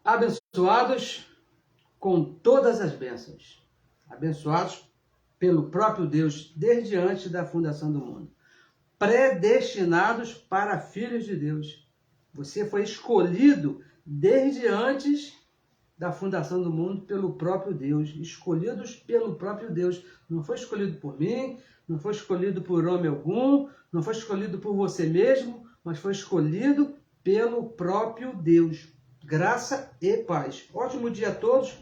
Abençoados com todas as bênçãos, abençoados pelo próprio Deus desde antes da fundação do mundo, predestinados para filhos de Deus. Você foi escolhido desde antes da fundação do mundo pelo próprio Deus, escolhidos pelo próprio Deus. Não foi escolhido por mim, não foi escolhido por homem algum, não foi escolhido por você mesmo, mas foi escolhido pelo próprio Deus. Graça e paz. Ótimo dia a todos.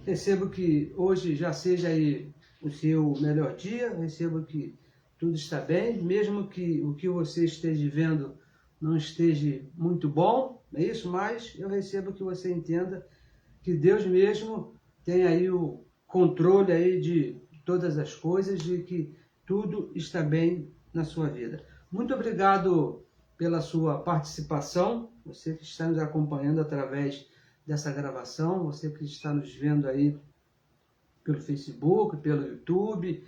Recebo que hoje já seja aí o seu melhor dia. Recebo que tudo está bem, mesmo que o que você esteja vendo não esteja muito bom, é isso? Mas eu recebo que você entenda que Deus mesmo tem aí o controle aí de todas as coisas e que tudo está bem na sua vida. Muito obrigado pela sua participação, você que está nos acompanhando através dessa gravação, você que está nos vendo aí pelo Facebook, pelo YouTube,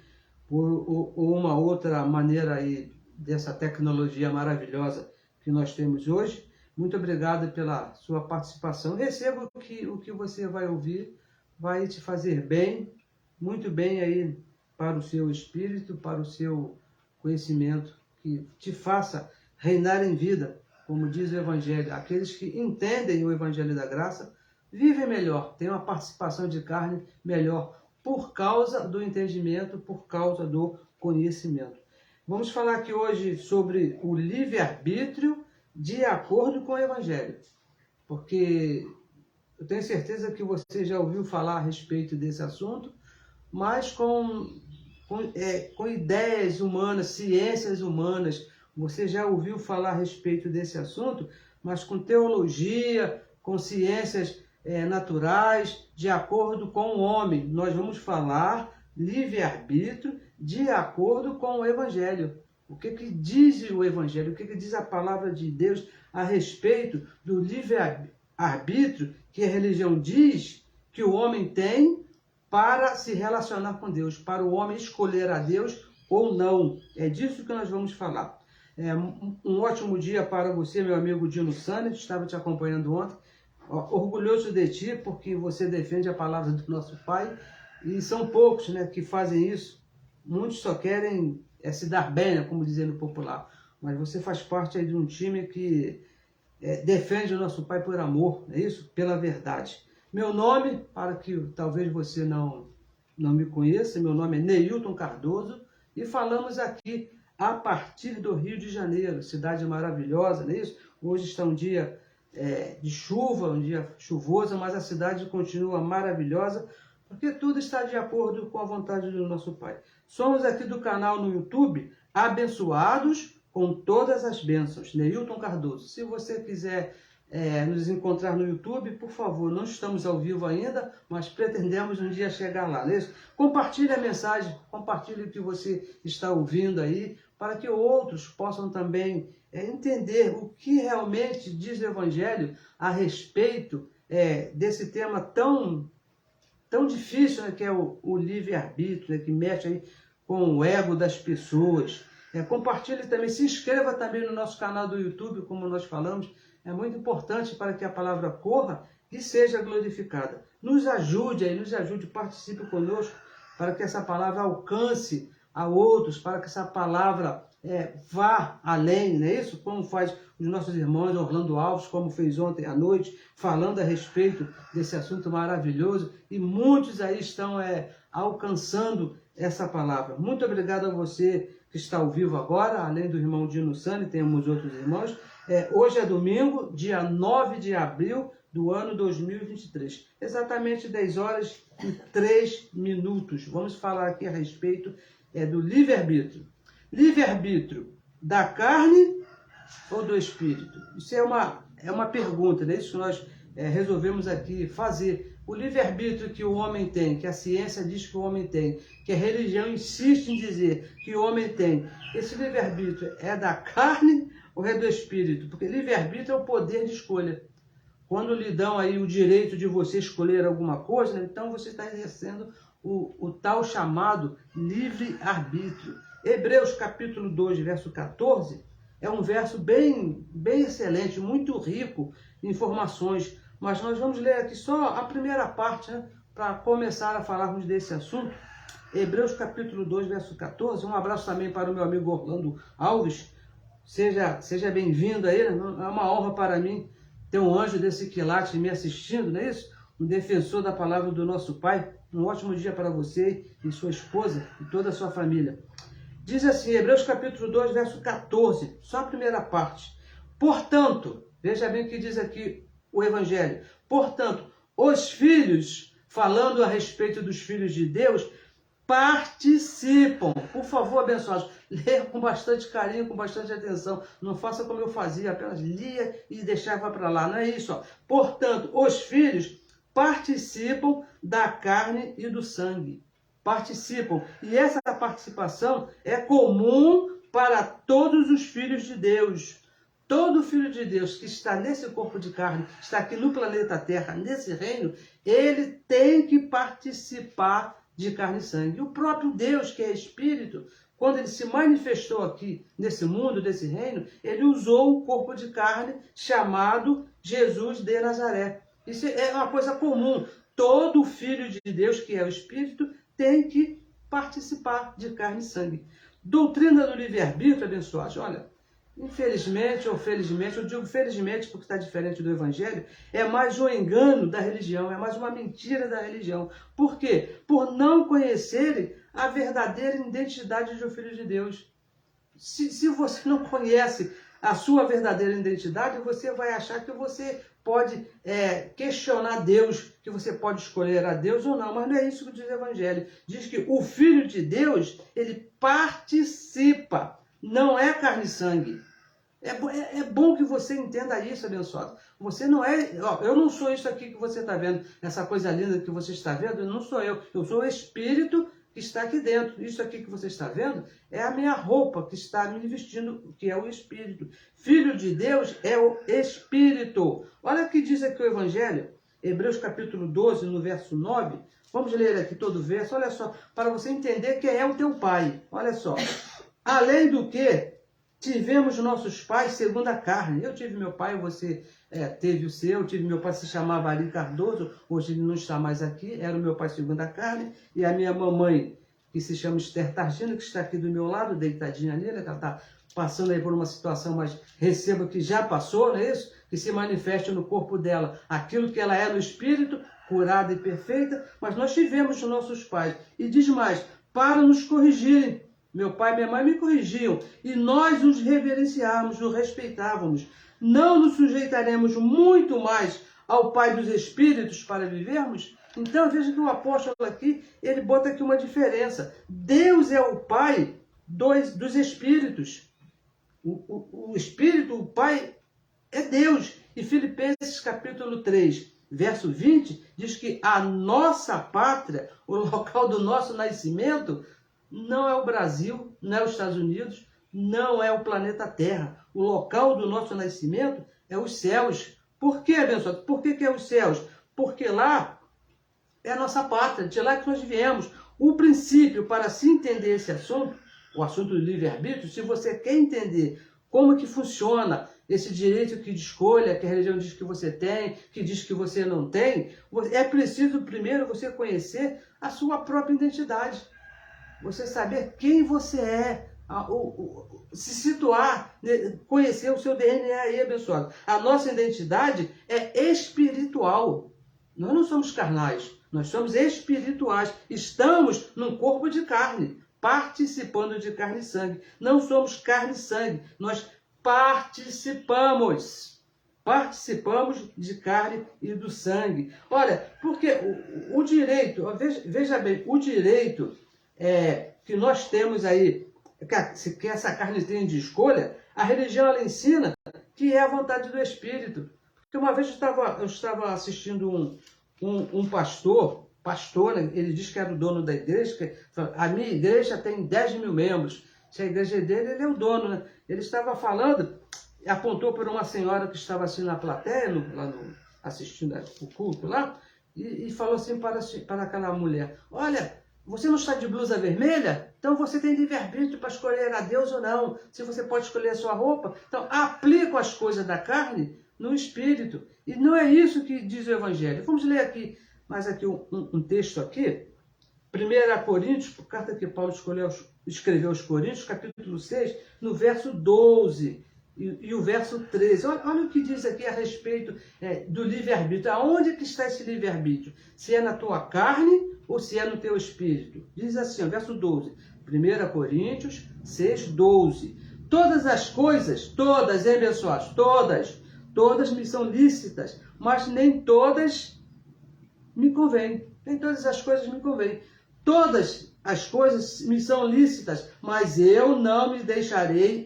ou uma outra maneira aí dessa tecnologia maravilhosa que nós temos hoje. Muito obrigado pela sua participação. Recebo que o que você vai ouvir vai te fazer bem, muito bem aí para o seu espírito, para o seu conhecimento, que te faça reinar em vida, como diz o Evangelho. Aqueles que entendem o Evangelho da Graça vivem melhor, têm uma participação de carne melhor, por causa do entendimento, por causa do conhecimento. Vamos falar aqui hoje sobre o livre-arbítrio de acordo com o Evangelho, porque eu tenho certeza que você já ouviu falar a respeito desse assunto, mas com ideias humanas, ciências humanas. Você já ouviu falar a respeito desse assunto, mas com teologia, com ciências naturais, de acordo com o homem. Nós vamos falar livre-arbítrio de acordo com o Evangelho. O que diz o Evangelho, o que diz a palavra de Deus a respeito do livre-arbítrio que a religião diz que o homem tem para se relacionar com Deus, para o homem escolher a Deus ou não. É disso que nós vamos falar. Um ótimo dia para você, meu amigo Dino Sani, estava te acompanhando ontem. Orgulhoso de ti, porque você defende a palavra do nosso Pai, e são poucos, né, que fazem isso. Muitos só querem se dar bem, né, como dizendo popular, mas você faz parte aí de um time que defende o nosso Pai por amor, é isso? Pela verdade. Meu nome, para que talvez você não me conheça, meu nome é Neilton Cardoso, e falamos aqui a partir do Rio de Janeiro, cidade maravilhosa, não é isso? Hoje está um dia de chuva, um dia chuvoso, mas a cidade continua maravilhosa, porque tudo está de acordo com a vontade do nosso Pai. Somos aqui do canal no YouTube, Abençoados com todas as bênçãos, Neilton Cardoso. Se você quiser nos encontrar no YouTube, por favor, não estamos ao vivo ainda, mas pretendemos um dia chegar lá, não é isso? Compartilhe a mensagem, compartilhe o que você está ouvindo aí, para que outros possam também entender o que realmente diz o Evangelho a respeito desse tema tão difícil, né, que é o livre-arbítrio, né, que mexe aí com o ego das pessoas. Compartilhe também, se inscreva também no nosso canal do YouTube, como nós falamos. É muito importante para que a palavra corra e seja glorificada. Nos ajude aí, participe conosco para que essa palavra alcance a outros, para que essa palavra vá além, não é isso? Como faz os nossos irmãos Orlando Alves, como fez ontem à noite, falando a respeito desse assunto maravilhoso, e muitos aí estão alcançando essa palavra. Muito obrigado a você que está ao vivo agora, além do irmão Dino Sani, temos outros irmãos. Hoje é domingo, dia 9 de abril do ano 2023, exatamente 10 horas e 3 minutos. Vamos falar aqui a respeito do livre-arbítrio. Livre-arbítrio da carne ou do espírito? Isso é uma pergunta, né? Isso que nós resolvemos aqui fazer. O livre-arbítrio que o homem tem, que a ciência diz que o homem tem, que a religião insiste em dizer que o homem tem, esse livre-arbítrio é da carne ou é do espírito? Porque livre-arbítrio é o poder de escolha. Quando lhe dão aí o direito de você escolher alguma coisa, né, então você está exercendo o tal chamado livre-arbítrio. Hebreus capítulo 2, verso 14, é um verso bem excelente, muito rico em informações, mas nós vamos ler aqui só a primeira parte, né, para começar a falarmos desse assunto. Hebreus capítulo 2, verso 14. Um abraço também para o meu amigo Orlando Alves. Seja bem-vindo aí, né? É uma honra para mim ter um anjo desse quilate me assistindo, não é isso? Um defensor da palavra do nosso Pai. Um ótimo dia para você e sua esposa e toda a sua família. Diz assim, Hebreus capítulo 2, verso 14, só a primeira parte. Portanto, veja bem o que diz aqui o Evangelho. Portanto, os filhos, falando a respeito dos filhos de Deus, participam. Por favor, abençoados, leia com bastante carinho, com bastante atenção. Não faça como eu fazia, apenas lia e deixava para lá. Não é isso. Ó. Portanto, os filhos participam da carne e do sangue. Participam. E essa participação é comum para todos os filhos de Deus. Todo filho de Deus que está nesse corpo de carne, está aqui no planeta Terra, nesse reino, ele tem que participar de carne e sangue. O próprio Deus, que é Espírito, quando ele se manifestou aqui nesse mundo, nesse reino, ele usou o corpo de carne chamado Jesus de Nazaré. Isso é uma coisa comum. Todo filho de Deus, que é o Espírito, tem que participar de carne e sangue. Doutrina do livre-arbítrio, abençoados. Olha, infelizmente ou felizmente, eu digo felizmente porque está diferente do Evangelho, é mais um engano da religião, é mais uma mentira da religião. Por quê? Por não conhecerem a verdadeira identidade de um filho de Deus. Se você não conhece a sua verdadeira identidade, você vai achar que você pode questionar Deus, que você pode escolher a Deus ou não, mas não é isso que diz o Evangelho. Diz que o Filho de Deus, ele participa, não é carne e sangue. É bom que você entenda isso, abençoado. Você não é... eu não sou isso aqui que você está vendo, essa coisa linda que você está vendo, não sou eu. Eu sou o Espírito que está aqui dentro. Isso aqui que você está vendo é a minha roupa que está me vestindo, que é o Espírito. Filho de Deus é o Espírito. Olha o que diz aqui o Evangelho, Hebreus capítulo 12, no verso 9. Vamos ler aqui todo o verso, olha só, para você entender quem é o teu pai. Olha só. Além do que, tivemos nossos pais segundo a carne. Eu tive meu pai, você teve o seu. Eu tive meu pai, se chamava Ari Cardoso, hoje ele não está mais aqui, era o meu pai segundo a carne. E a minha mamãe, que se chama Esther Targino, que está aqui do meu lado, deitadinha ali, né, que ela está passando aí por uma situação, mas receba que já passou, não é isso? Que se manifeste no corpo dela aquilo que ela é no espírito, curada e perfeita. Mas nós tivemos nossos pais. E diz mais, para nos corrigirem. Meu pai e minha mãe me corrigiam, e nós os reverenciávamos, os respeitávamos. Não nos sujeitaremos muito mais ao Pai dos Espíritos para vivermos? Então veja que o apóstolo aqui, ele bota aqui uma diferença. Deus é o Pai dos Espíritos. O Espírito, o Pai, é Deus. E Filipenses capítulo 3, verso 20, diz que a nossa pátria, o local do nosso nascimento, não é o Brasil, não é os Estados Unidos, não é o planeta Terra. O local do nosso nascimento é os céus. Por quê, abençoado? Por que é os céus? Porque lá é a nossa pátria, de lá que nós viemos. O princípio, para se entender esse assunto, o assunto do livre-arbítrio, se você quer entender como que funciona esse direito de escolha, que a religião diz que você tem, que diz que você não tem, é preciso primeiro você conhecer a sua própria identidade. Você saber quem você é, se situar, conhecer o seu DNA aí, abençoado. A nossa identidade é espiritual. Nós não somos carnais, nós somos espirituais. Estamos num corpo de carne, participando de carne e sangue. Não somos carne e sangue, nós participamos. Participamos de carne e do sangue. Olha, porque o direito, veja bem, o direito que nós temos aí, que essa carne tem de escolha, a religião ela ensina que é a vontade do Espírito. Porque uma vez eu estava assistindo um pastor, né, ele diz que era o dono da igreja, que a minha igreja tem 10 mil membros. Se a igreja é dele, ele é o dono, né? Ele estava falando, apontou para uma senhora que estava assim na plateia, assistindo o culto lá, e falou assim para aquela mulher, olha, você não está de blusa vermelha? Então você tem livre-arbítrio para escolher a Deus ou não. Se você pode escolher a sua roupa, então aplica as coisas da carne no Espírito. E não é isso que diz o Evangelho. Vamos ler aqui, mais aqui um texto aqui. 1 Coríntios, carta que Paulo escreveu aos Coríntios, capítulo 6, no verso 12 e o verso 13. Olha o que diz aqui a respeito do livre-arbítrio. Aonde que está esse livre-arbítrio? Se é na tua carne ou se é no teu espírito? Diz assim, verso 12. 1 Coríntios 6, 12. Todas as coisas, todas, hein, abençoados? Todas me são lícitas, mas nem todas me convêm. Nem todas as coisas me convêm. Todas as coisas me são lícitas, mas eu não me deixarei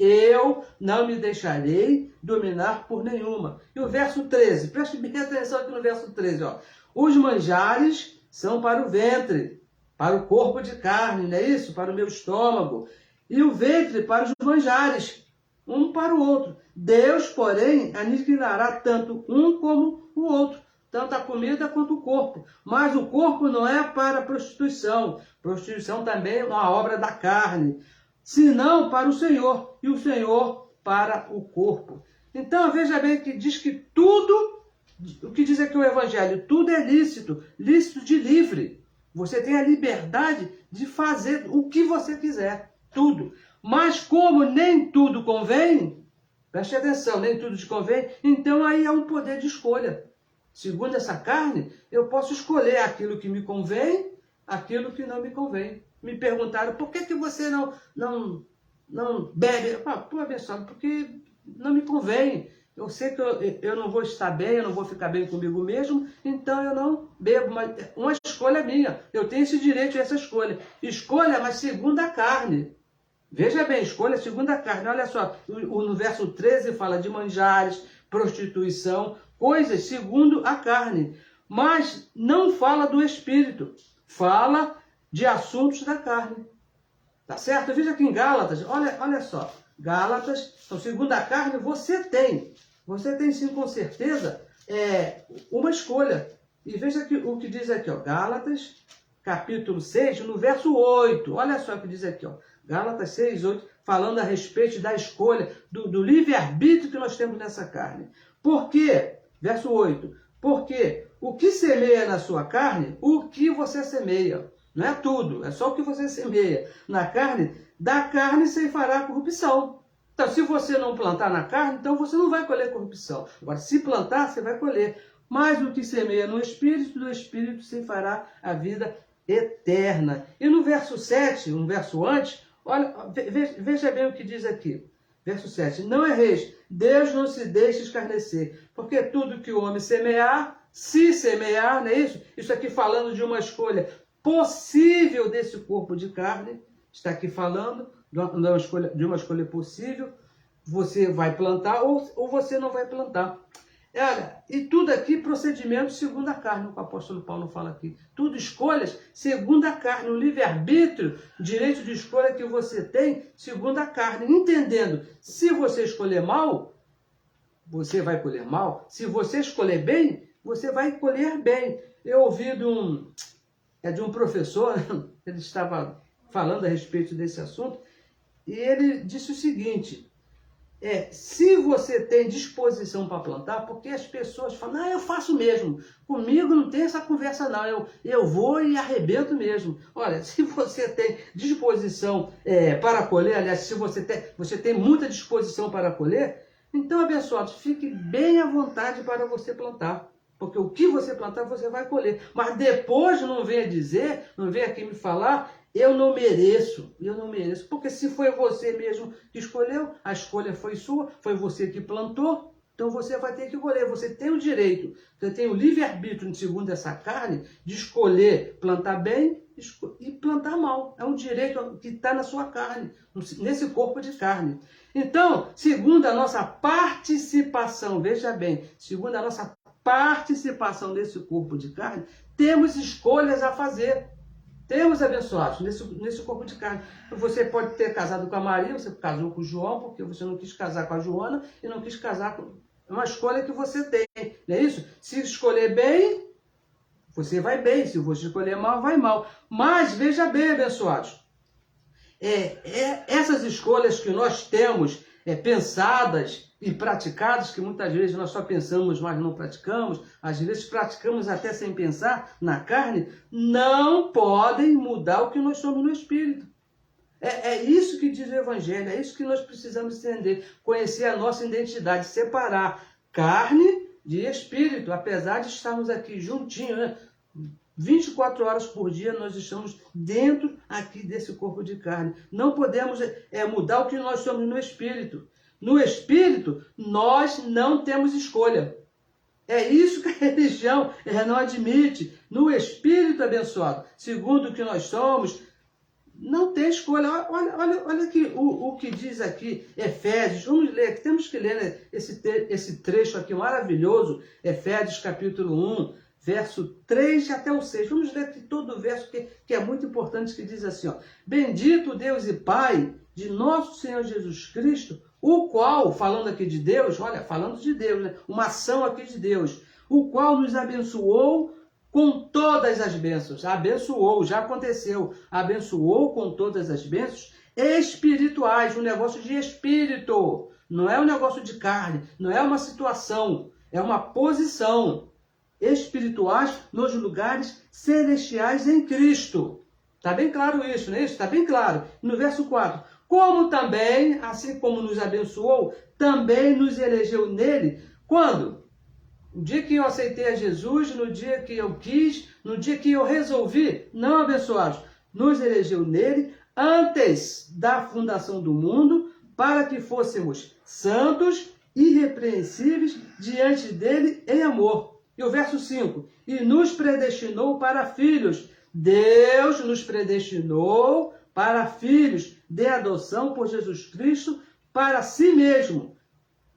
dominar por nenhuma. E o verso 13, preste bem atenção aqui no verso 13, ó. Os manjares são para o ventre, para o corpo de carne, não é isso? Para o meu estômago. E o ventre para os manjares, um para o outro. Deus, porém, aniquilará tanto um como o outro, tanto a comida quanto o corpo. Mas o corpo não é para a prostituição. Prostituição também é uma obra da carne, senão para o Senhor, e o Senhor para o corpo. Então, veja bem que diz que tudo, o que diz aqui o Evangelho, tudo é lícito, lícito de livre. Você tem a liberdade de fazer o que você quiser, tudo. Mas como nem tudo convém, preste atenção, nem tudo te convém, então aí é um poder de escolha. Segundo essa carne, eu posso escolher aquilo que me convém, aquilo que não me convém. Me perguntaram, por que você não bebe? Pô, abençoado, porque não me convém. Eu sei que eu não vou estar bem, eu não vou ficar bem comigo mesmo, então eu não bebo. Mas uma escolha minha, eu tenho esse direito a essa escolha. Escolha, mas segundo a carne. Veja bem, escolha segundo a carne. Olha só, no verso 13 fala de manjares, prostituição, coisas segundo a carne. Mas não fala do espírito, fala de assuntos da carne. Tá certo? Veja aqui em Gálatas, olha só. Gálatas, então, segundo a carne, você tem sim, com certeza, uma escolha. E veja aqui, o que diz aqui, ó, Gálatas, capítulo 6, no verso 8. Olha só o que diz aqui, ó. Gálatas 6, 8, falando a respeito da escolha, do livre-arbítrio que nós temos nessa carne. Por quê? Verso 8. Porque o que semeia na sua carne, o que você semeia. Não é tudo, é só o que você semeia. Na carne, da carne se fará corrupção. Então, se você não plantar na carne, então você não vai colher corrupção. Agora, se plantar, você vai colher. Mas o que semeia no Espírito, do Espírito se fará a vida eterna. E no verso 7, um verso antes, olha, veja bem o que diz aqui. Verso 7. Não erreis, Deus não se deixa escarnecer, porque tudo que o homem semear, se semear, não é isso? Isso aqui falando de uma escolha possível desse corpo de carne, está aqui falando de uma escolha possível, você vai plantar ou você não vai plantar. Olha, e tudo aqui procedimento segundo a carne, o apóstolo Paulo fala aqui. Tudo escolhas segundo a carne, o livre-arbítrio, direito de escolha que você tem segundo a carne. Entendendo, se você escolher mal, você vai colher mal. Se você escolher bem, você vai colher bem. Eu ouvi de um professor, ele estava falando a respeito desse assunto, e ele disse o seguinte... se você tem disposição para plantar, porque as pessoas falam, eu faço mesmo, comigo não tem essa conversa não, eu vou e arrebento mesmo. Olha, se você tem disposição para colher, aliás, se você tem muita disposição para colher, então, abençoados, fique bem à vontade para você plantar. Porque o que você plantar, você vai colher. Mas depois não venha dizer, não venha aqui me falar, eu não mereço. Porque se foi você mesmo que escolheu, a escolha foi sua, foi você que plantou, então você vai ter que colher. Você tem o direito, você tem o livre-arbítrio, segundo essa carne, de escolher plantar bem e plantar mal. É um direito que está na sua carne, nesse corpo de carne. Então, segundo a nossa participação, veja bem, segundo a nossa participação nesse corpo de carne, temos escolhas a fazer. Temos, abençoados, nesse corpo de carne. Você pode ter casado com a Maria, você casou com o João, porque você não quis casar com a Joana e não quis casar com... É uma escolha que você tem, não é isso? Se escolher bem, você vai bem. Se você escolher mal, vai mal. Mas, veja bem, abençoados, essas escolhas que nós temos pensadas, e praticados, que muitas vezes nós só pensamos, mas não praticamos, às vezes praticamos até sem pensar na carne, não podem mudar o que nós somos no Espírito. É isso que diz o Evangelho, é isso que nós precisamos entender, conhecer a nossa identidade, separar carne de espírito, apesar de estarmos aqui juntinhos, né? 24 horas por dia nós estamos dentro aqui desse corpo de carne. Não podemos mudar o que nós somos no Espírito. No Espírito, nós não temos escolha. É isso que a religião não admite. No Espírito abençoado, segundo o que nós somos, não tem escolha. Olha aqui o que diz aqui, Efésios. Vamos ler aqui, temos que ler, né, esse trecho aqui maravilhoso, Efésios capítulo 1, verso 3 até o 6. Vamos ler aqui todo o verso que é muito importante, que diz assim, ó: Bendito Deus e Pai de nosso Senhor Jesus Cristo, o qual, falando aqui de Deus, olha, falando de Deus, né, uma ação aqui de Deus, o qual nos abençoou com todas as bênçãos. Abençoou, já aconteceu. Abençoou com todas as bênçãos espirituais, um negócio de espírito. Não é um negócio de carne, não é uma situação, é uma posição. Espirituais nos lugares celestiais em Cristo. Está bem claro isso, não é isso? Está bem claro. No verso 4. Como também, assim como nos abençoou, também nos elegeu nele. Quando? No dia que eu aceitei a Jesus, no dia que eu quis, no dia que eu resolvi, não abençoados, nos elegeu nele antes da fundação do mundo, para que fôssemos santos, irrepreensíveis diante dele em amor. E o verso 5, e nos predestinou para filhos. Deus nos predestinou para filhos de adoção por Jesus Cristo para si mesmo.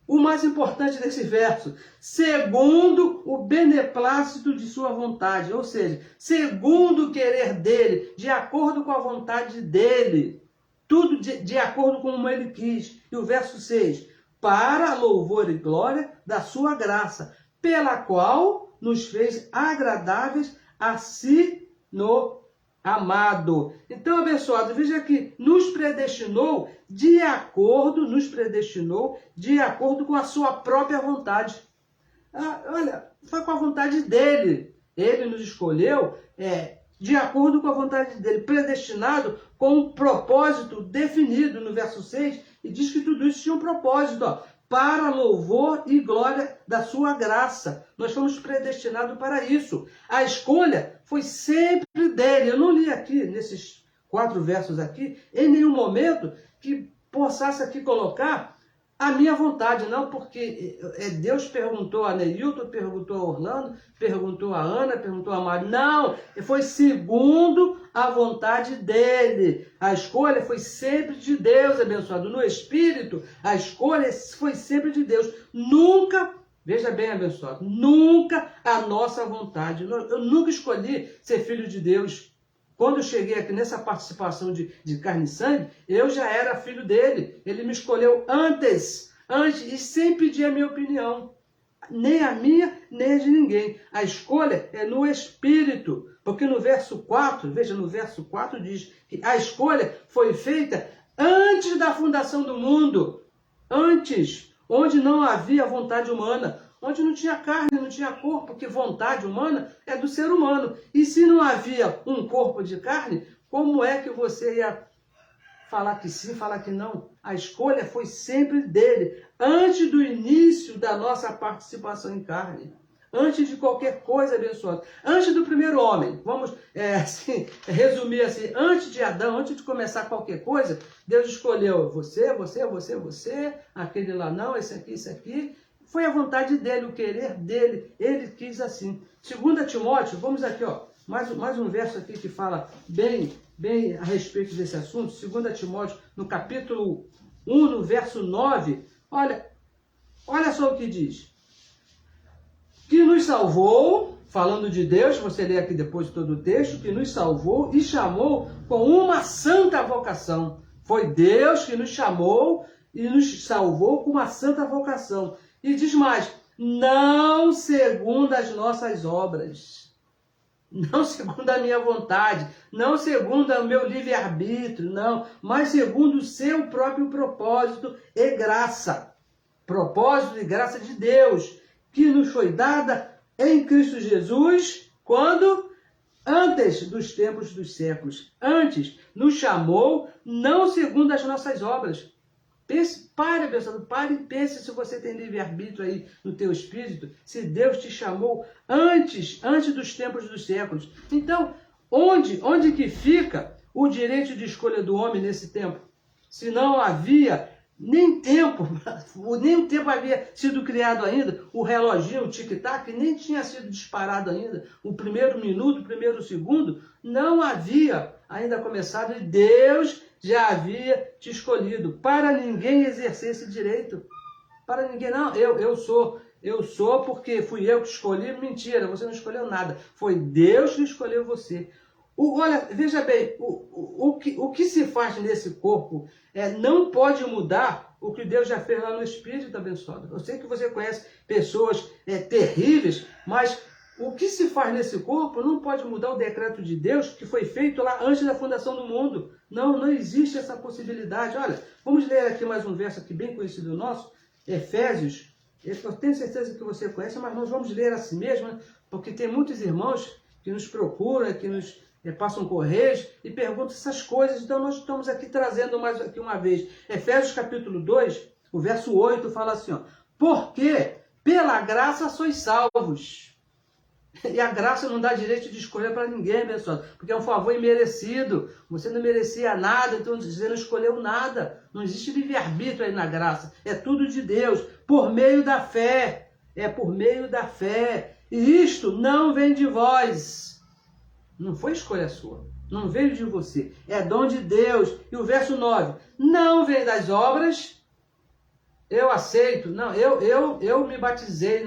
O mais importante desse verso, segundo o beneplácito de sua vontade, ou seja, segundo o querer dele, de acordo com a vontade dele, tudo de acordo com como ele quis. E o verso 6, para louvor e glória da sua graça, pela qual nos fez agradáveis a si no amado. Então, abençoado, veja que nos predestinou de acordo com a sua própria vontade. Olha, foi com a vontade dele. Ele nos escolheu de acordo com a vontade dele, predestinado com um propósito definido no verso 6, e diz que tudo isso tinha um propósito, ó, para louvor e glória da sua graça. Nós fomos predestinados para isso. A escolha foi sempre dele. Eu não li aqui, nesses 4 versos aqui, em nenhum momento que possa aqui colocar a minha vontade, não, porque Deus perguntou a Neilton, perguntou a Orlando, perguntou a Ana, perguntou a Mari. Não, foi segundo a vontade dele. A escolha foi sempre de Deus, abençoado. No Espírito, a escolha foi sempre de Deus. Nunca, veja bem, abençoado, nunca a nossa vontade. Eu nunca escolhi ser filho de Deus. Quando eu cheguei aqui nessa participação de carne e sangue, eu já era filho dele. Ele me escolheu antes, e sem pedir a minha opinião. Nem a minha, nem a de ninguém. A escolha é no Espírito. Porque no verso 4, veja, no verso 4 diz que a escolha foi feita antes da fundação do mundo. Antes, onde não havia vontade humana. Onde não tinha carne, não tinha corpo, porque vontade humana é do ser humano. E se não havia um corpo de carne, como é que você ia falar que sim, falar que não? A escolha foi sempre dele, antes do início da nossa participação em carne. Antes de qualquer coisa, abençoada. Antes do primeiro homem, vamos resumir assim, antes de Adão, antes de começar qualquer coisa, Deus escolheu você, aquele lá não, esse aqui. Foi a vontade dele, o querer dele, ele quis assim. 2 Timóteo, vamos aqui, ó, mais um verso aqui que fala bem a respeito desse assunto. 2 Timóteo, no capítulo 1, no verso 9, olha só o que diz. Que nos salvou, falando de Deus, você lê aqui depois todo o texto, que nos salvou e chamou com uma santa vocação. Foi Deus que nos chamou e nos salvou com uma santa vocação. E diz mais, não segundo as nossas obras, não segundo a minha vontade, não segundo o meu livre-arbítrio, não, mas segundo o seu próprio propósito e graça, propósito e graça de Deus, que nos foi dada em Cristo Jesus, quando? Antes dos tempos dos séculos. Antes nos chamou, não segundo as nossas obras. Pare e pense se você tem livre-arbítrio aí no teu espírito, se Deus te chamou antes dos tempos dos séculos. Então, onde que fica o direito de escolha do homem nesse tempo? Se não havia nem o tempo havia sido criado ainda, o reloginho, o tic-tac, nem tinha sido disparado ainda, o primeiro minuto, o primeiro segundo, não havia ainda começado e Deus já havia te escolhido, para ninguém exercer esse direito. Para ninguém, não, eu sou porque fui eu que escolhi. Mentira, você não escolheu nada, foi Deus que escolheu você. Olha, veja bem, o que se faz nesse corpo não pode mudar o que Deus já fez lá no Espírito abençoado. Eu sei que você conhece pessoas terríveis, mas o que se faz nesse corpo não pode mudar o decreto de Deus que foi feito lá antes da fundação do mundo. Não existe essa possibilidade. Olha, vamos ler aqui mais um verso aqui bem conhecido nosso, Efésios. Eu tenho certeza que você conhece, mas nós vamos ler assim mesmo, né? Porque tem muitos irmãos que nos procuram, que nos passam correios e perguntam essas coisas. Então nós estamos aqui trazendo mais aqui uma vez. Efésios capítulo 2, o verso 8 fala assim, ó, porque pela graça sois salvos. E a graça não dá direito de escolha para ninguém, pessoal, porque é um favor imerecido. Você não merecia nada, então você não escolheu nada. Não existe livre-arbítrio aí na graça. É tudo de Deus, por meio da fé. É por meio da fé. E isto não vem de vós. Não foi escolha sua. Não veio de você. É dom de Deus. E o verso 9. Não vem das obras. Eu aceito. Não, eu me batizei.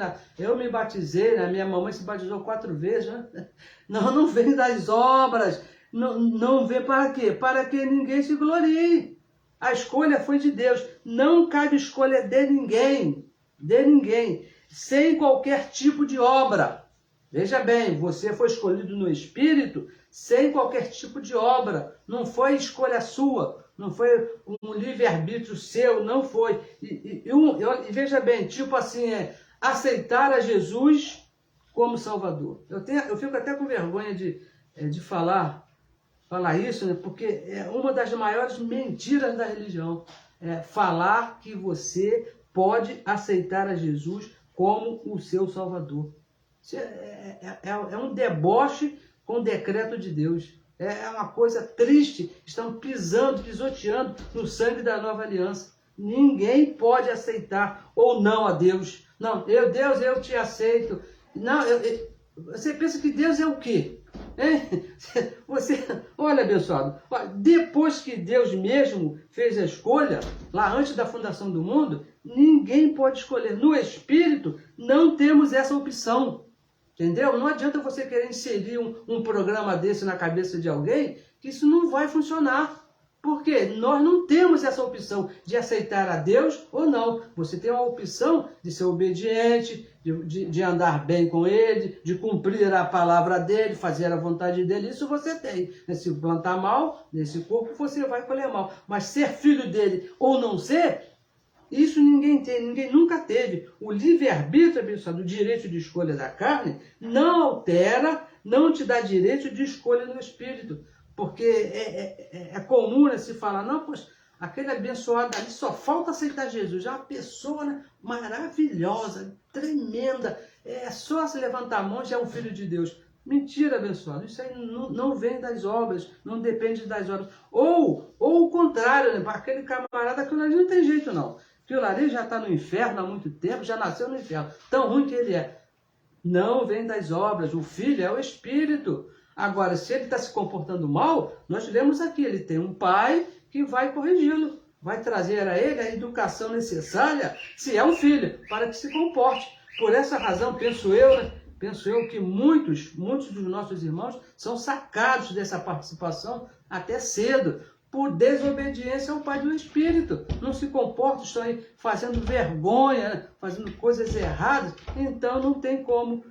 Minha mamãe se batizou 4 vezes. Né? Não vem das obras. Não vem para quê? Para que ninguém se glorie. A escolha foi de Deus. Não cabe escolha de ninguém. De ninguém. Sem qualquer tipo de obra. Veja bem, você foi escolhido no Espírito sem qualquer tipo de obra. Não foi escolha sua. Não foi um livre-arbítrio seu, não foi. E veja bem, tipo assim, aceitar a Jesus como Salvador. Eu fico até com vergonha de falar isso, né? Porque é uma das maiores mentiras da religião. Falar que você pode aceitar a Jesus como o seu Salvador. Isso é um deboche com o decreto de Deus. É uma coisa triste. Estão pisoteando no sangue da nova aliança. Ninguém pode aceitar ou não a Deus. Não, Deus, eu te aceito. Não, você pensa que Deus é o quê? Olha, abençoado, depois que Deus mesmo fez a escolha, lá antes da fundação do mundo, ninguém pode escolher. No Espírito, não temos essa opção. Entendeu? Não adianta você querer inserir um programa desse na cabeça de alguém, que isso não vai funcionar. Porque nós não temos essa opção de aceitar a Deus ou não. Você tem a opção de ser obediente, de andar bem com Ele, de cumprir a palavra dEle, fazer a vontade dEle. Isso você tem. Se plantar mal nesse corpo, você vai colher mal. Mas ser filho dEle ou não ser, isso ninguém tem, ninguém nunca teve. O livre-arbítrio, o direito de escolha da carne, não altera, não te dá direito de escolha no Espírito. Porque é comum, né, se falar, não, pois, aquele abençoado ali só falta aceitar Jesus. Já é uma pessoa, né, maravilhosa, tremenda, só se levantar a mão já é um filho de Deus. Mentira, abençoado. Isso aí não vem das obras, não depende das obras. Ou o contrário, né, para aquele camarada, aquilo ali não tem jeito não. Aquilo ali já está no inferno há muito tempo, já nasceu no inferno. Tão ruim que ele é. Não vem das obras. O filho é o Espírito. Agora, se ele está se comportando mal, nós lemos aqui, ele tem um pai que vai corrigi-lo, vai trazer a ele a educação necessária, se é um filho, para que se comporte. Por essa razão, penso eu que muitos dos nossos irmãos são sacados dessa participação até cedo, por desobediência ao Pai do Espírito. Não se comportam, estão aí fazendo vergonha, né? Fazendo coisas erradas, então não tem como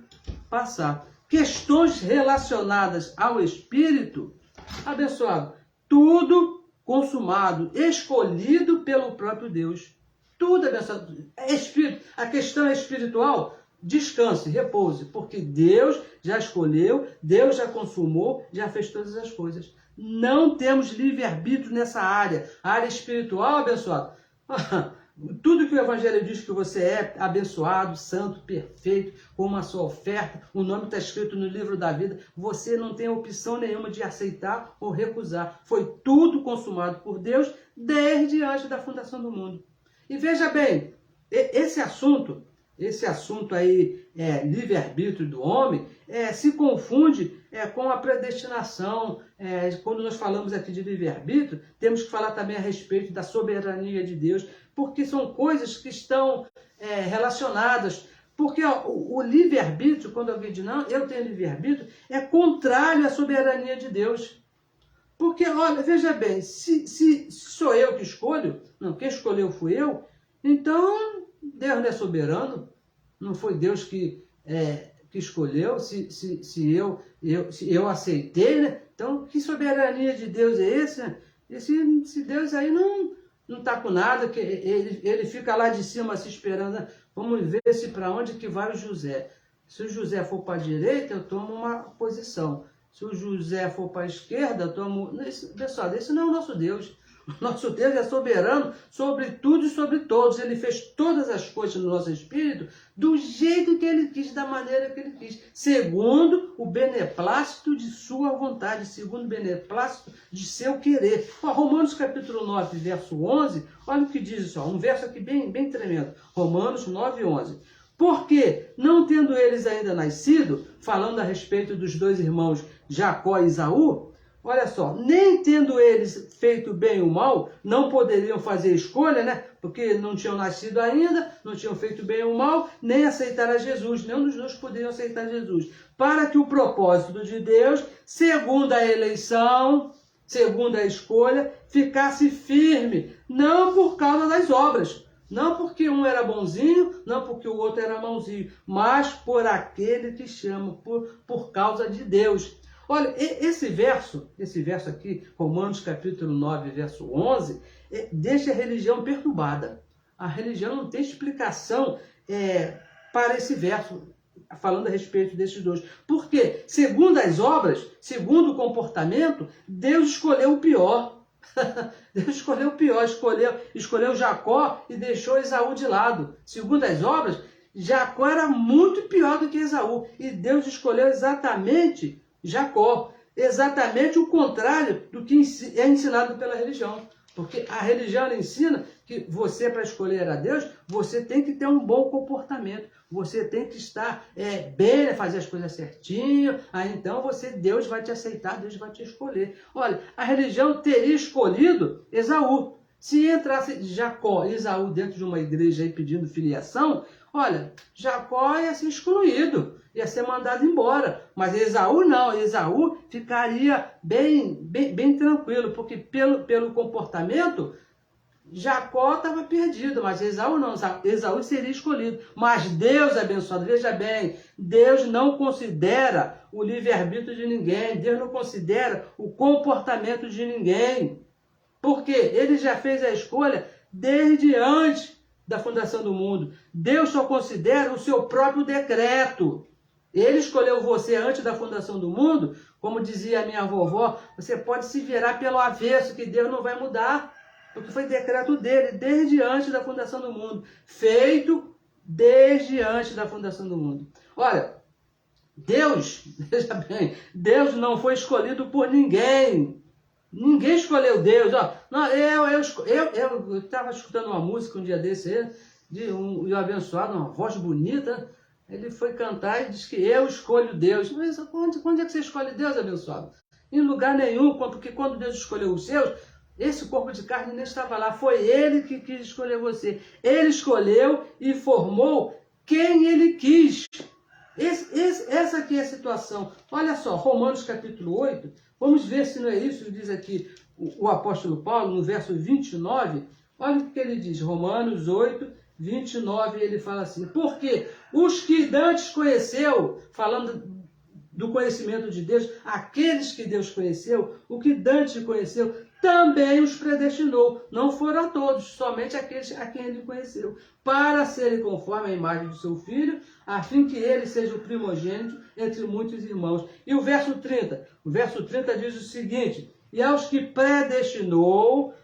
passar. Questões relacionadas ao Espírito, abençoado, tudo consumado, escolhido pelo próprio Deus. tudo abençoado. É espírito. A questão é espiritual. Descanse, repouse, porque Deus já escolheu, Deus já consumou, já fez todas as coisas. Não temos livre-arbítrio nessa área. A área espiritual, abençoado. Tudo que o Evangelho diz que você é abençoado, santo, perfeito, com uma sua oferta, o nome está escrito no livro da vida, você não tem opção nenhuma de aceitar ou recusar. Foi tudo consumado por Deus desde antes da fundação do mundo. E veja bem, esse assunto aí, livre-arbítrio do homem, se confunde com a predestinação. Quando nós falamos aqui de livre-arbítrio, temos que falar também a respeito da soberania de Deus, porque são coisas que estão relacionadas. Porque o livre-arbítrio, quando alguém diz, não, eu tenho livre-arbítrio, é contrário à soberania de Deus. Porque, olha, veja bem, se sou eu que escolho, não, quem escolheu fui eu, então Deus não é soberano, não foi Deus que escolheu, se eu aceitei, né? Então, que soberania de Deus é esse? Né? Esse Deus aí não está com nada, que ele fica lá de cima se esperando, né? Vamos ver se para onde que vai o José. Se o José for para a direita, eu tomo uma posição. Se o José for para a esquerda, eu tomo... Pessoal, esse não é o nosso Deus. O nosso Deus é soberano sobre tudo e sobre todos. Ele fez todas as coisas no nosso espírito do jeito que ele quis, da maneira que ele quis, segundo o beneplácito de sua vontade, segundo o beneplácito de seu querer. Romanos capítulo 9, verso 11, olha o que diz isso, um verso aqui bem tremendo. Romanos 9, 11. Porque, não tendo eles ainda nascido, falando a respeito dos dois irmãos Jacó e Esaú, olha só, nem tendo eles feito bem ou mal, não poderiam fazer escolha, né? Porque não tinham nascido ainda, não tinham feito bem ou mal, nem aceitar a Jesus. Nenhum dos dois poderiam aceitar Jesus. Para que o propósito de Deus, segundo a eleição, segundo a escolha, ficasse firme, não por causa das obras. Não porque um era bonzinho, não porque o outro era mauzinho, mas por aquele que chama, por causa de Deus. Olha, esse verso aqui, Romanos capítulo 9, verso 11, deixa a religião perturbada. A religião não tem explicação para esse verso, falando a respeito desses dois. Porque, segundo as obras, segundo o comportamento, Deus escolheu o pior. Deus escolheu o pior, escolheu Jacó e deixou Esaú de lado. Segundo as obras, Jacó era muito pior do que Esaú. E Deus escolheu exatamente Jacó, exatamente o contrário do que é ensinado pela religião. Porque a religião ela ensina que você, para escolher a Deus, você tem que ter um bom comportamento. Você tem que estar bem, fazer as coisas certinho. Aí então Deus vai te aceitar, Deus vai te escolher. Olha, a religião teria escolhido Esaú. Se entrasse Jacó e Esaú dentro de uma igreja aí pedindo filiação, olha, Jacó ia ser excluído, ia ser mandado embora. Mas Esaú não, Esaú ficaria bem tranquilo, porque pelo comportamento, Jacó estava perdido, mas Esaú não, Esaú seria escolhido. Mas Deus, abençoado, veja bem, Deus não considera o livre-arbítrio de ninguém, Deus não considera o comportamento de ninguém, porque ele já fez a escolha desde antes da fundação do mundo. Deus só considera o seu próprio decreto. Ele escolheu você antes da fundação do mundo, como dizia a minha vovó, você pode se virar pelo avesso, que Deus não vai mudar, porque foi decreto dele, desde antes da fundação do mundo, feito desde antes da fundação do mundo. Olha, Deus, veja bem, Deus não foi escolhido por ninguém. Ninguém escolheu Deus. Ó, não, eu estava escutando uma música um dia desse, de um abençoado, uma voz bonita. Ele foi cantar e disse que eu escolho Deus. Mas onde é que você escolhe Deus, abençoado? Em lugar nenhum, porque quando Deus escolheu os seus, esse corpo de carne nem estava lá. Foi Ele que quis escolher você. Ele escolheu e formou quem Ele quis. Essa aqui é a situação. Olha só, Romanos capítulo 8, vamos ver se não é isso, diz aqui o apóstolo Paulo, no verso 29, olha o que ele diz, Romanos 8, 29, ele fala assim, porque os que dantes conheceu, falando do conhecimento de Deus, aqueles que Deus conheceu, o que dantes conheceu, também os predestinou. Não foram a todos, somente aqueles a quem ele conheceu, para serem conforme a imagem do seu filho, a fim que ele seja o primogênito entre muitos irmãos. E o verso 30? O verso 30 diz o seguinte: e aos que predestinou,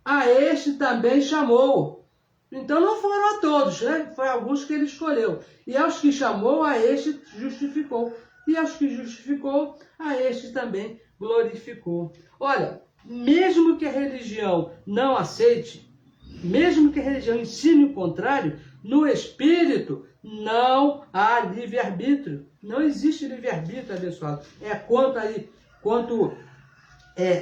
a este também chamou. Então não foram a todos, né? Foi alguns que ele escolheu. E aos que chamou, a este justificou. E aos que justificou, a este também glorificou. Olha, mesmo que a religião não aceite, mesmo que a religião ensine o contrário, no Espírito não há livre-arbítrio. Não existe livre-arbítrio, abençoado. Quanto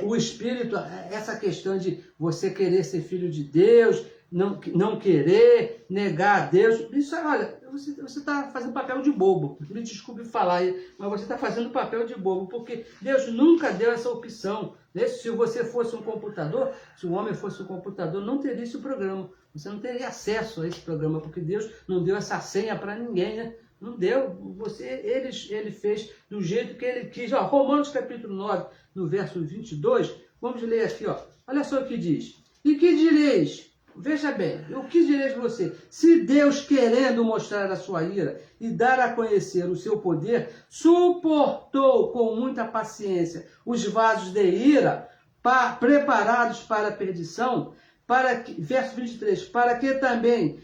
o Espírito, essa questão de você querer ser filho de Deus, não querer, negar a Deus. Isso, olha, você está fazendo papel de bobo. Me desculpe falar aí, mas você está fazendo papel de bobo, porque Deus nunca deu essa opção. Né? Se você fosse um computador, se o homem fosse um computador, não teria esse programa. Você não teria acesso a esse programa, porque Deus não deu essa senha para ninguém, né? Não deu. Ele fez do jeito que ele quis. Ó, Romanos capítulo 9, no verso 22, vamos ler aqui. Ó. Olha só o que diz. E que direis? Veja bem, o que direis você? Se Deus, querendo mostrar a sua ira e dar a conhecer o seu poder, suportou com muita paciência os vasos de ira preparados para a perdição, verso 23, para que também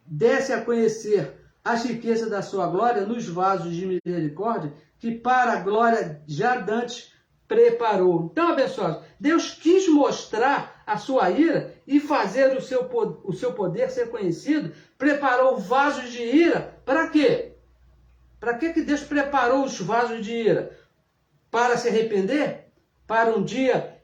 desse a conhecer as riquezas da sua glória nos vasos de misericórdia, que para a glória já dantes preparou. Então, abençoados, Deus quis mostrar a sua ira e fazer o seu poder ser conhecido, preparou vasos de ira. Para quê? Para que Deus preparou os vasos de ira? Para se arrepender? Para um dia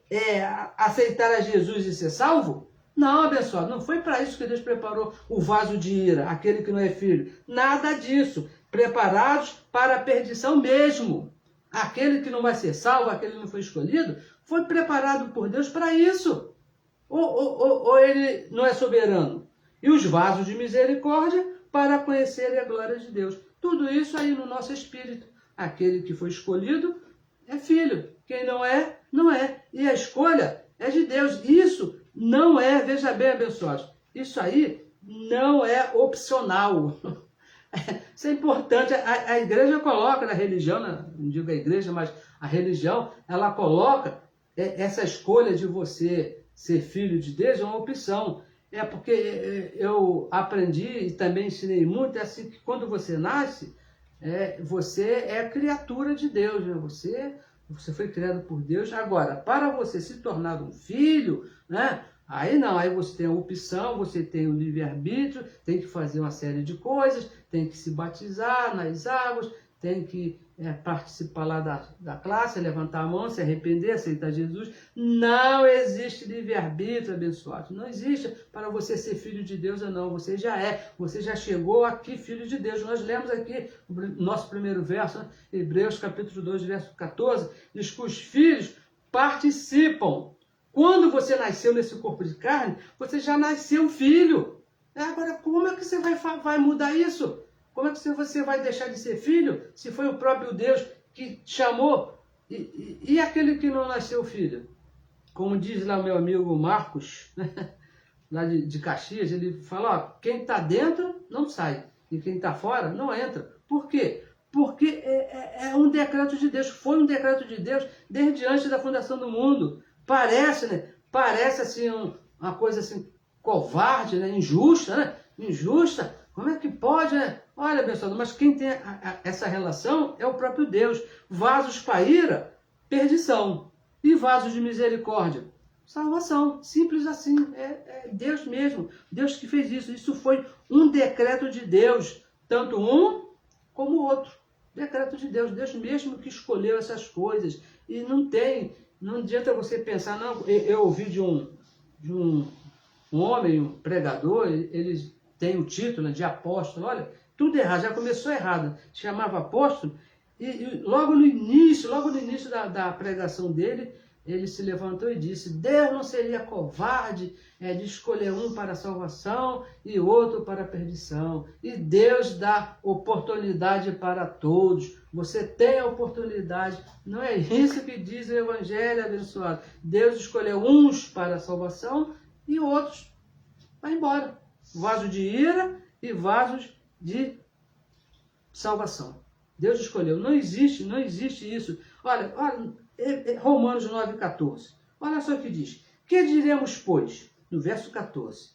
aceitar a Jesus e ser salvo? Não, abençoado, não foi para isso que Deus preparou o vaso de ira, aquele que não é filho. Nada disso. Preparados para a perdição mesmo. Aquele que não vai ser salvo, aquele que não foi escolhido, foi preparado por Deus para isso. Ou ele não é soberano? E os vasos de misericórdia para conhecer a glória de Deus. Tudo isso aí no nosso espírito. Aquele que foi escolhido é filho. Quem não é, não é. E a escolha é de Deus. Isso não é, veja bem, abençoados, isso aí não é opcional. Isso é importante. A igreja coloca na religião, não digo a igreja, mas a religião, ela coloca essa escolha de você ser filho de Deus é uma opção. É porque eu aprendi e também ensinei muito, é assim que quando você nasce, você é criatura de Deus, né? Você foi criado por Deus. Agora, para você se tornar um filho, né? Aí não, aí você tem a opção, você tem o livre-arbítrio, tem que fazer uma série de coisas, tem que se batizar nas águas, tem que participar lá da classe, levantar a mão, se arrepender, aceitar Jesus. Não existe livre-arbítrio, abençoado. Não existe para você ser filho de Deus ou não. Você já chegou aqui filho de Deus. Nós lemos aqui o nosso primeiro verso, né? Hebreus capítulo 2, verso 14, diz que os filhos participam. Quando você nasceu nesse corpo de carne, você já nasceu filho. Agora, como é que você vai mudar isso? Como é que você vai deixar de ser filho se foi o próprio Deus que te chamou? E aquele que não nasceu filho? Como diz lá o meu amigo Marcos, lá de Caxias, ele fala, ó, quem está dentro não sai, e quem está fora não entra. Por quê? Porque é um decreto de Deus, foi um decreto de Deus desde antes da fundação do mundo. Parece, né? Parece assim uma coisa assim covarde, né? Injusta, né? Injusta. Como é que pode, né? Olha, abençoado, mas quem tem essa relação é o próprio Deus. Vasos para ira, perdição. E vasos de misericórdia, salvação. Simples assim. É Deus mesmo. Deus que fez isso. Isso foi um decreto de Deus. Tanto um como o outro. Decreto de Deus. Deus mesmo que escolheu essas coisas. E não adianta você pensar, não, eu ouvi de um homem, um pregador, ele tem o título de apóstolo, olha, tudo errado, já começou errado, chamava apóstolo, e logo no início da pregação dele, ele se levantou e disse: Deus não seria covarde de escolher um para a salvação e outro para a perdição. E Deus dá oportunidade para todos. Você tem a oportunidade. Não é isso que diz o Evangelho, abençoado. Deus escolheu uns para a salvação e outros vai embora. Vasos de ira e vasos de salvação. Deus escolheu. Não existe isso. Olha, Romanos 9,14. Olha só o que diz. Que diremos, pois, no verso 14?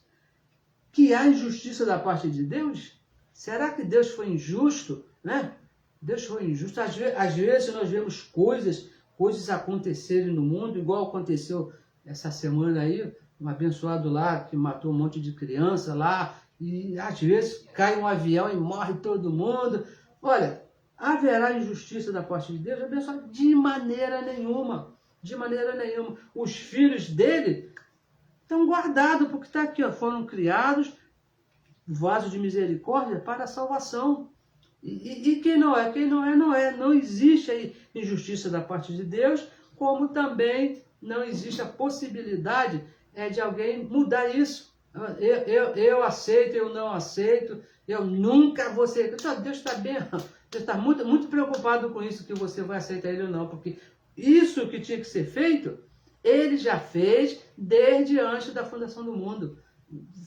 Que há injustiça da parte de Deus? Será que Deus foi injusto? Né? Deus foi injusto. Às vezes nós vemos coisas acontecerem no mundo, igual aconteceu essa semana aí, um abençoado lá que matou um monte de criança lá, e às vezes cai um avião e morre todo mundo. Olha, haverá injustiça da parte de Deus? Abençoado, de maneira nenhuma. De maneira nenhuma. Os filhos dele estão guardados, porque está aqui, ó, foram criados vaso de misericórdia para a salvação. E quem não é? Quem não é, não é. Não existe aí injustiça da parte de Deus, como também não existe a possibilidade de alguém mudar isso. Eu aceito, eu não aceito, eu nunca vou ser. Deus está bem, Deus está muito, muito preocupado com isso, que você vai aceitar ele ou não, porque isso que tinha que ser feito, ele já fez desde antes da fundação do mundo.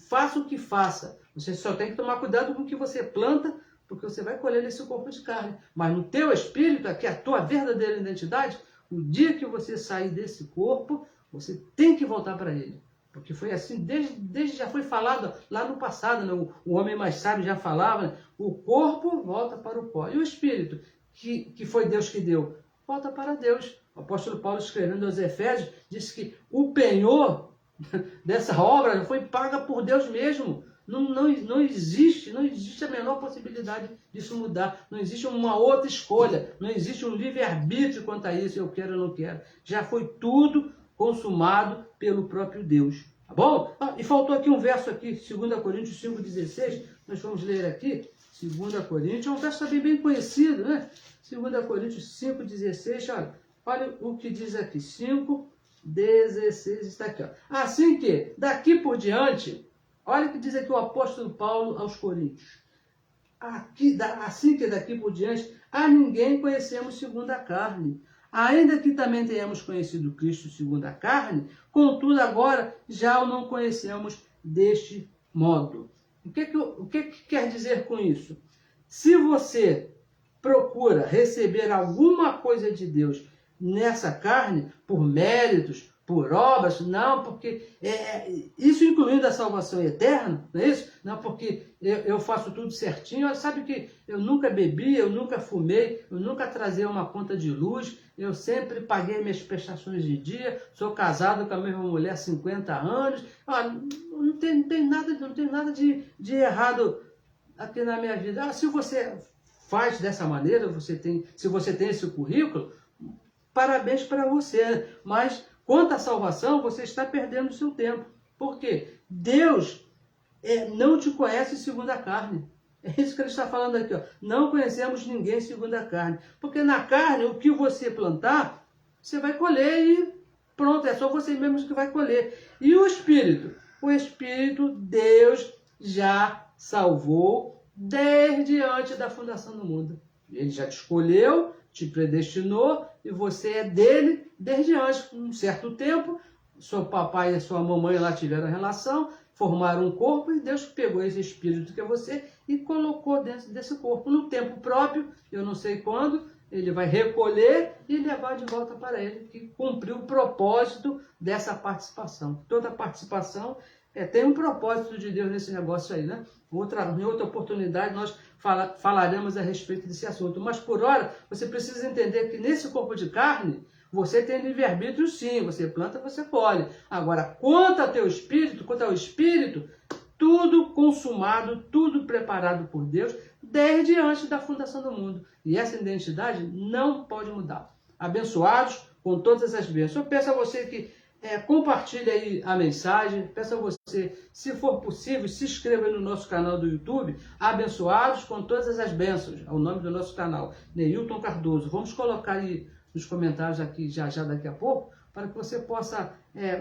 Faça o que faça, você só tem que tomar cuidado com o que você planta, porque você vai colher nesse corpo de carne. Mas no teu espírito, aqui a tua verdadeira identidade, o dia que você sair desse corpo, você tem que voltar para ele. Porque foi assim, desde já foi falado lá no passado, né? O homem mais sábio já falava, né? O corpo volta para o pó. E o espírito, que foi Deus que deu, volta para Deus. O apóstolo Paulo, escrevendo aos Efésios, disse que o penhor dessa obra foi paga por Deus mesmo. Não existe a menor possibilidade disso mudar. Não existe uma outra escolha. Não existe um livre-arbítrio quanto a isso, eu quero ou não quero. Já foi tudo consumado pelo próprio Deus. Tá bom? E faltou aqui um verso aqui, 2 Coríntios 5,16. Nós vamos ler aqui, 2 Coríntios, é um verso também bem conhecido, né? 2 Coríntios 5,16, olha o que diz aqui, 5,16 está aqui. Ó. Assim que, daqui por diante, olha o que diz aqui o apóstolo Paulo aos Coríntios. Assim que daqui por diante, a ninguém conhecemos segundo a carne. Ainda que também tenhamos conhecido Cristo segundo a carne, contudo agora já o não conhecemos deste modo. O que quer dizer com isso? Se você procura receber alguma coisa de Deus nessa carne, por méritos, por obras, não, porque isso incluindo a salvação eterna, não é isso? Não, porque eu faço tudo certinho. Sabe que eu nunca bebi, eu nunca fumei, eu nunca trazia uma conta de luz, eu sempre paguei minhas prestações de dia, sou casado com a mesma mulher há 50 anos, não tem nada de errado aqui na minha vida. Se você faz dessa maneira, se você tem esse currículo, parabéns para você, mas quanto à salvação, você está perdendo o seu tempo. Por quê? Deus não te conhece segundo a carne. É isso que ele está falando aqui. Ó. Não conhecemos ninguém segundo a carne. Porque na carne, o que você plantar, você vai colher e pronto, é só você mesmo que vai colher. E o Espírito? O Espírito, Deus já salvou desde antes da fundação do mundo. Ele já te escolheu, te predestinou, e você é dele desde antes. Um certo tempo, seu papai e sua mamãe lá tiveram relação, formaram um corpo, e Deus pegou esse espírito que é você e colocou dentro desse corpo. No tempo próprio, eu não sei quando, ele vai recolher e levar de volta para ele, que cumpriu o propósito dessa participação. Toda participação tem um propósito de Deus nesse negócio aí, né? Em outra oportunidade nós falaremos a respeito desse assunto. Mas por hora, você precisa entender que nesse corpo de carne, você tem livre-arbítrio sim, você planta, você colhe. Agora, quanto ao espírito, tudo consumado, tudo preparado por Deus, desde antes da fundação do mundo. E essa identidade não pode mudar. Abençoados com todas as bênçãos. Eu peço a você que compartilhe aí a mensagem, peço a você, se for possível, se inscreva aí no nosso canal do YouTube, Abençoados com todas as bênçãos, é o nome do nosso canal, Neilton Cardoso. Vamos colocar aí nos comentários aqui já daqui a pouco para que você possa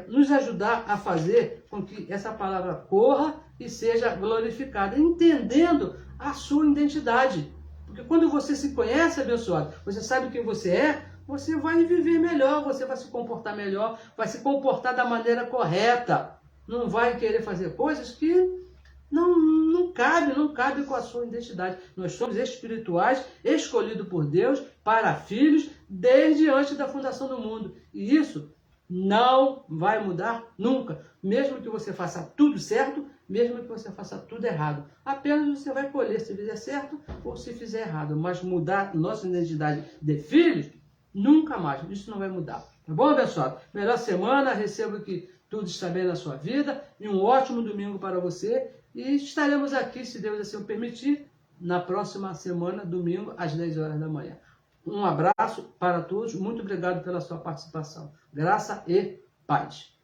nos ajudar a fazer com que essa palavra corra e seja glorificada, entendendo a sua identidade. Porque quando você se conhece, abençoado, você sabe quem você é, você vai viver melhor, você vai se comportar melhor, vai se comportar da maneira correta. Não vai querer fazer coisas que não cabe com a sua identidade. Nós somos espirituais, escolhidos por Deus para filhos desde antes da fundação do mundo. E isso não vai mudar nunca. Mesmo que você faça tudo certo, mesmo que você faça tudo errado. Apenas você vai colher se fizer certo ou se fizer errado. Mas mudar nossa identidade de filhos, nunca mais. Isso não vai mudar. Tá bom, abençoado? Melhor semana, recebo que tudo está bem na sua vida e um ótimo domingo para você. E estaremos aqui, se Deus assim o permitir, na próxima semana, domingo, às 10 horas da manhã. Um abraço para todos, muito obrigado pela sua participação. Graça e paz.